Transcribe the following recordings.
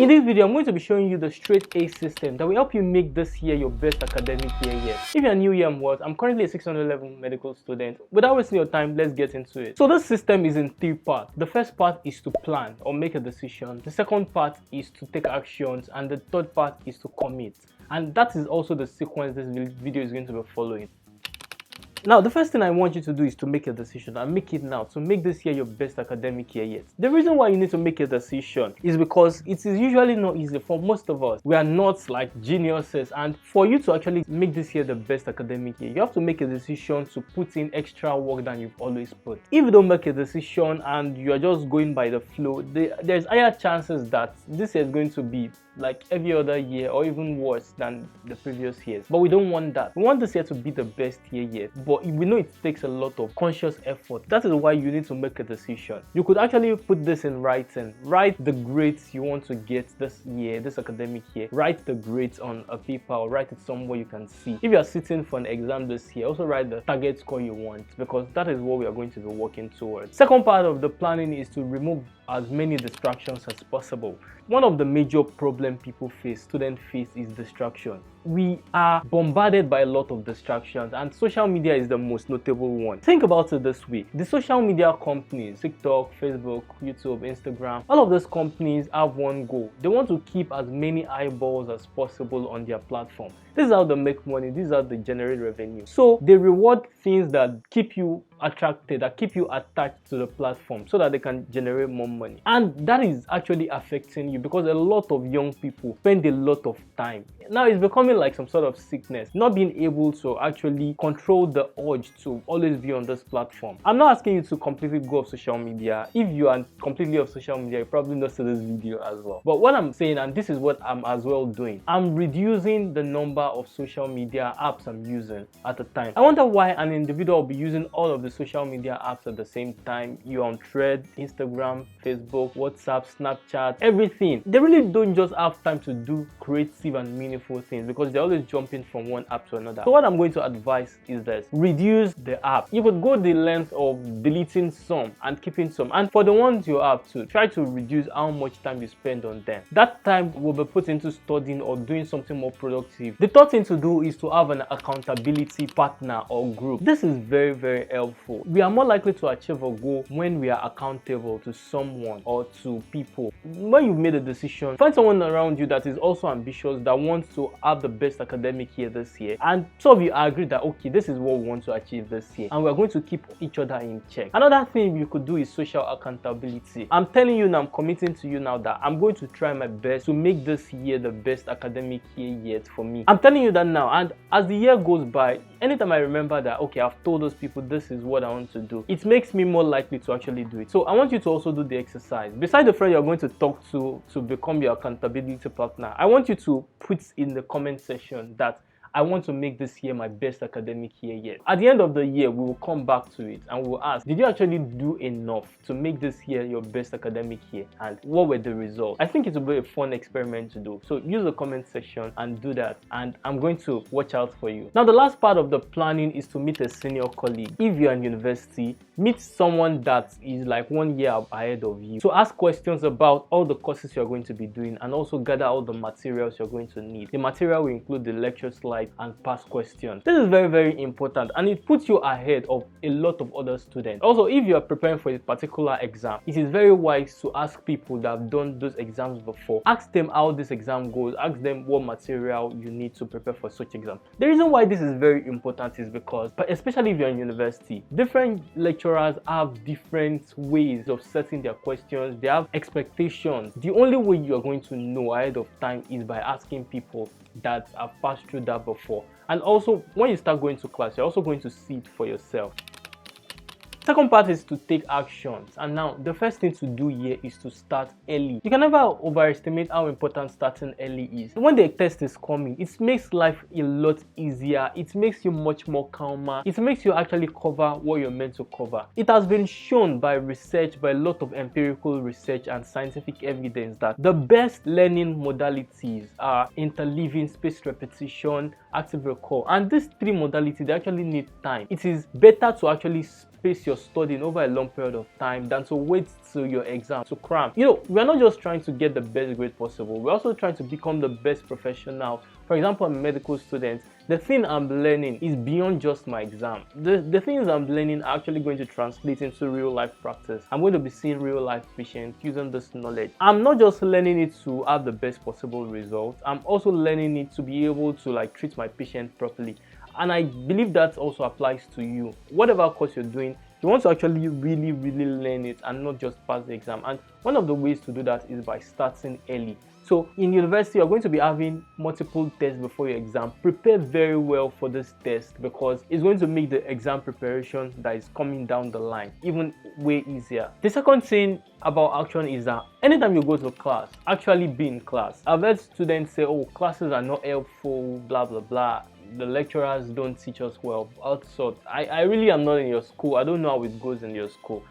In this video, I'm going to be showing you the straight A system that will help you make this year your best academic year yet. If you're new here, I'm currently a 600 level medical student. Without wasting your time, let's get into it. So this system is in 3 parts. The first part is to plan or make a decision. The second part is to take actions, and the third part is to commit. And that is also the sequence this video is going to be following. Now, the first thing I want you to do is to make a decision, and make it now to make this year your best academic year yet. The reason why you need to make a decision is because it is usually not easy for most of us. We are not like geniuses, and for you to actually make this year the best academic year, you have to make a decision to put in extra work than you've always put. If you don't make a decision and you are just going by the flow, there's higher chances that this year is going to be like every other year or even worse than the previous years. But we don't want that. We want this year to be the best year yet, but we know it takes a lot of conscious effort. That is why you need to make a decision. You could actually put this in writing. Write the grades you want to get this year, this academic year. Write the grades on a paper or write it somewhere you can see. If you are sitting for an exam this year, also write the target score you want, because that is what we are going to be working towards. Second part of the planning is to remove as many distractions as possible. One of the major problems students face is distraction. We are bombarded by a lot of distractions, and social media is the most notable one. Think about it this way. The social media companies, TikTok, Facebook, YouTube, Instagram, all of those companies have one goal. They want to keep as many eyeballs as possible on their platform. This is how they make money. This is how they generate revenue. So they reward things that keep you attracted, that keep you attached to the platform, so that they can generate more money. And that is actually affecting you, because a lot of young people spend a lot of time. Now it's becoming like some sort of sickness, not being able to actually control the urge to always be on this platform. I'm not asking you to completely go off social media. If you are completely off social media, you probably not see this video as well. But what I'm saying, and this is what I'm as well doing, I'm reducing the number of social media apps I'm using at a time. I wonder why an individual will be using all of the social media apps at the same time. You're on Thread, Instagram, Facebook, WhatsApp, Snapchat, everything. They really don't just have time to do creative and meaningful things, because they're always jumping from one app to another. So what I'm going to advise is this: reduce the app. You could go the length of deleting some and keeping some, and for the ones you have to, try to reduce how much time you spend on them. That time will be put into studying or doing something more productive. The third thing to do is to have an accountability partner or group. This is very, very helpful. We are more likely to achieve a goal when we are accountable to someone or to people. When you've made a decision, find someone around you that is also ambitious, that wants to have the best academic year this year, and so of you agree that okay, this is what we want to achieve this year, and we're going to keep each other in check. Another thing you could do is social accountability. I'm telling you now, I'm committing to you now that I'm going to try my best to make this year the best academic year yet for me. I'm telling you that now, and as the year goes by, anytime I remember that okay, I've told those people this is what I want to do, it makes me more likely to actually do it. So I want you to also do the exercise. Besides the friend you're going to talk to become your accountability partner, I want you to put in the comment section that I want to make this year my best academic year yet. At the end of the year, we will come back to it and we'll ask, did you actually do enough to make this year your best academic year? And what were the results? I think it will be a fun experiment to do. So use the comment section and do that. And I'm going to watch out for you. Now, the last part of the planning is to meet a senior colleague. If you're in university, meet someone that is like 1 year ahead of you. So ask questions about all the courses you're going to be doing, and also gather all the materials you're going to need. The material will include the lecture slides and past questions. This is very, very important, and it puts you ahead of a lot of other students. Also, if you are preparing for a particular exam, it is very wise to ask people that have done those exams before. Ask them how this exam goes. Ask them what material you need to prepare for such exam. The reason why this is very important is because, especially if you're in university, different lecturers have different ways of setting their questions. They have expectations. The only way you are going to know ahead of time is by asking people that have passed through that before. And also, when you start going to class, you're also going to see it for yourself. Second part is to take actions. And now the first thing to do here is to start early. You can never overestimate how important starting early is. When the test is coming, it makes life a lot easier. It makes you much more calmer. It makes you actually cover what you're meant to cover. It has been shown by research, by a lot of empirical research and scientific evidence, that the best learning modalities are interleaving, spaced repetition, active recall. And these 3 modalities, they actually need time. It is better to actually space your studying over a long period of time than to wait till your exam to cram. We're not just trying to get the best grade possible, we're also trying to become the best professional. For example, I'm a medical student. The thing I'm learning is beyond just my exam. The things I'm learning are actually going to translate into real life practice. I'm going to be seeing real life patients using this knowledge. I'm not just learning it to have the best possible results, I'm also learning it to be able to treat my patient properly. And I believe that also applies to you. Whatever course you're doing, you want to actually really learn it and not just pass the exam. And one of the ways to do that is by starting early. So in university, you're going to be having multiple tests before your exam. Prepare very well for this test because it's going to make the exam preparation that is coming down the line even way easier. The second thing about action is that anytime you go to class, actually be in class. I've heard students say, oh, classes are not helpful, blah, blah, blah. The lecturers don't teach us well. Also, I really am not in your school. I don't know how it goes in your school.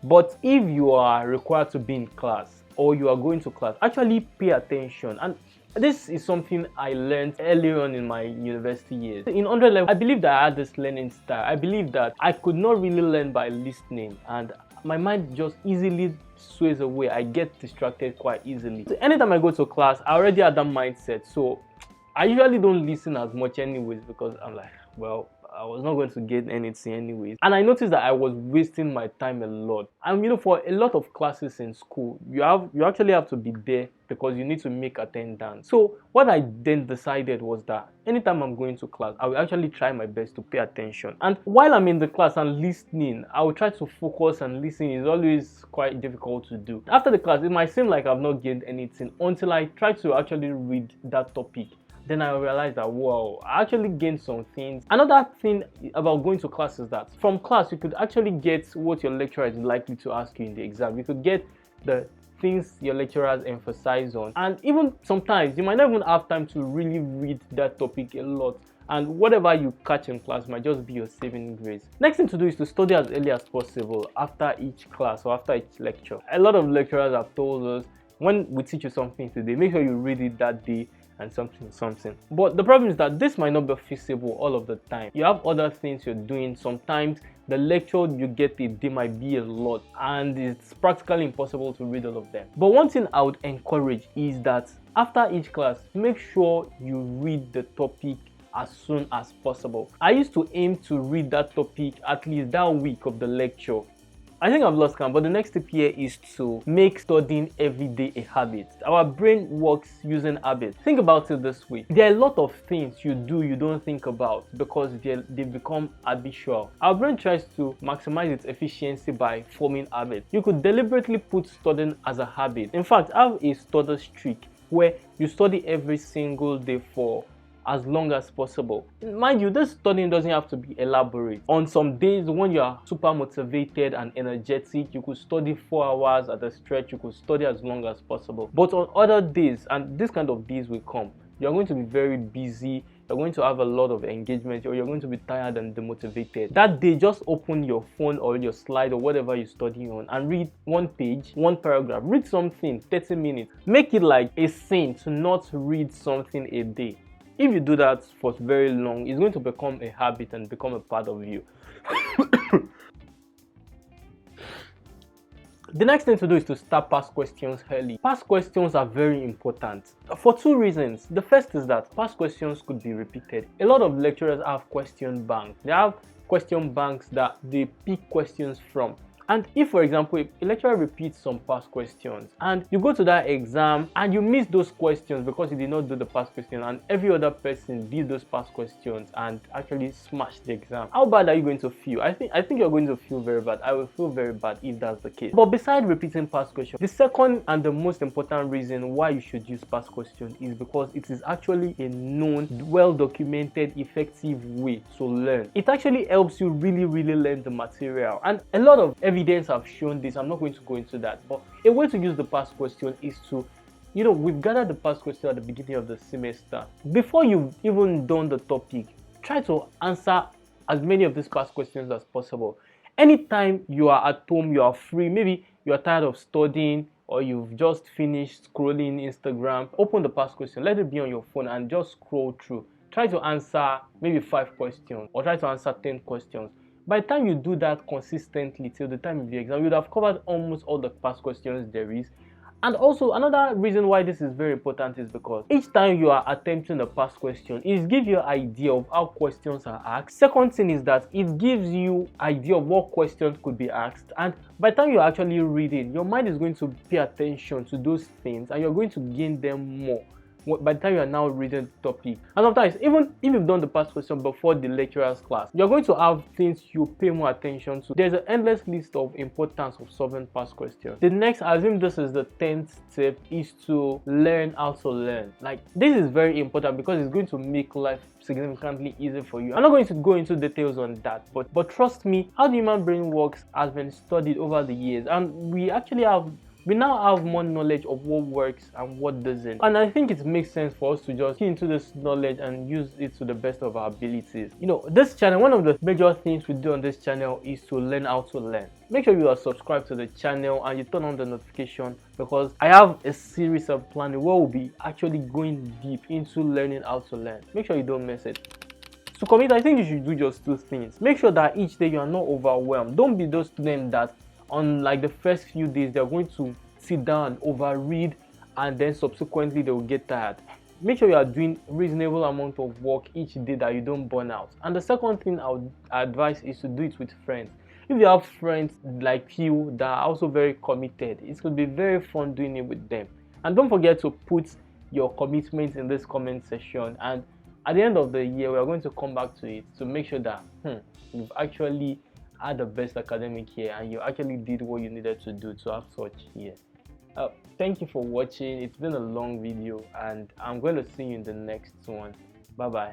But if you are required to be in class, or you are going to class, actually pay attention. And this is something I learned earlier on in my university years. In 100 level, I believe that I had this learning style. I believe that I could not really learn by listening, and my mind just easily sways away. I get distracted quite easily. So anytime I go to class, I already had that mindset. So I usually don't listen as much anyways because I'm like, well, I was not going to get anything anyways. And I noticed that I was wasting my time a lot. And for a lot of classes in school, you actually have to be there because you need to make attendance. So what I then decided was that anytime I'm going to class, I will actually try my best to pay attention. And while I'm in the class and listening, I will try to focus and listen. It's always quite difficult to do. After the class, it might seem like I've not gained anything until I try to actually read that topic. Then I realized that, wow, I actually gained some things. Another thing about going to class is that from class, you could actually get what your lecturer is likely to ask you in the exam. You could get the things your lecturers emphasize on. And even sometimes, you might not even have time to really read that topic a lot. And whatever you catch in class might just be your saving grace. Next thing to do is to study as early as possible after each class or after each lecture. A lot of lecturers have told us, when we teach you something today, make sure you read it that day and something. But the problem is that this might not be feasible all of the time. You have other things you're doing. Sometimes the lecture you get a day might be a lot and it's practically impossible to read all of them. But one thing I would encourage is that after each class, make sure you read the topic as soon as possible. I used to aim to read that topic at least that week of the lecture. I think I've lost count, but the next tip here is to make studying every day a habit. Our brain works using habits. Think about it this way. There are a lot of things you do you don't think about because they become habitual. Our brain tries to maximize its efficiency by forming habits. You could deliberately put studying as a habit. In fact, have a study streak where you study every single day for as long as possible. Mind you, this studying doesn't have to be elaborate. On some days when you are super motivated and energetic, you could study 4 hours at a stretch. You could study as long as possible. But on other days, and this kind of days will come, you're going to be very busy, you're going to have a lot of engagement, or you're going to be tired and demotivated. That day, just open your phone or your slide or whatever you're studying on and read one page, one paragraph. Read something, 30 minutes. Make it like a sin to not read something a day. If you do that for very long, it's going to become a habit and become a part of you. The next thing to do is to start past questions early. Past questions are very important for 2 reasons. The first is that past questions could be repeated. A lot of lecturers have question banks. They have question banks that they pick questions from. And if, for example, a lecturer repeats some past questions and you go to that exam and you miss those questions because you did not do the past question and every other person did those past questions and actually smashed the exam, how bad are you going to feel? I think you're going to feel very bad. I will feel very bad if that's the case. But besides repeating past questions, the second and the most important reason why you should use past questions is because it is actually a known, well-documented, effective way to learn. It actually helps you really learn the material. And a lot of evidence have shown this. I'm not going to go into that, but a way to use the past question is to, we've gathered the past question at the beginning of the semester. Before you've even done the topic, try to answer as many of these past questions as possible. Anytime you are at home, you are free, maybe you are tired of studying or you've just finished scrolling Instagram, open the past question, let it be on your phone and just scroll through. Try to answer maybe 5 questions or try to answer 10 questions. By the time you do that consistently till the time of the exam, you would have covered almost all the past questions there is. And also, another reason why this is very important is because each time you are attempting a past question, it gives you an idea of how questions are asked. Second thing is that it gives you idea of what questions could be asked, and by the time you're actually reading, your mind is going to pay attention to those things and you're going to gain them more by the time you are now reading the topic. And sometimes, even if you've done the past question before the lecturer's class, you're going to have things you pay more attention to. There's an endless list of importance of solving past questions. The next, I assume this is the 10th step, is to learn how to learn. Like, this is very important because it's going to make life significantly easier for you. I'm not going to go into details on that, but trust me, how the human brain works has been studied over the years, and we now have more knowledge of what works and what doesn't. And I think it makes sense for us to just key into this knowledge and use it to the best of our abilities. You know, this channel, one of the major things we do on this channel is to learn how to learn. Make sure you are subscribed to the channel and you turn on the notification, because I have a series of planning where we'll be actually going deep into learning how to learn. Make sure you don't miss it. To commit, I think you should do just two things. Make sure that each day you are not overwhelmed. Don't be those students that on like the first few days they're going to sit down and overread, and then subsequently they will get tired. Make sure you are doing reasonable amount of work each day that you don't burn out. And the second thing I would advise is to do it with friends. If you have friends like you that are also very committed, it could be very fun doing it with them. And don't forget to put your commitment in this comment section, and at the end of the year we are going to come back to it to make sure that you've actually had the best academic year and you actually did what you needed to do to have such year. Thank you for watching. It's been a long video and I'm going to see you in the next one. Bye bye.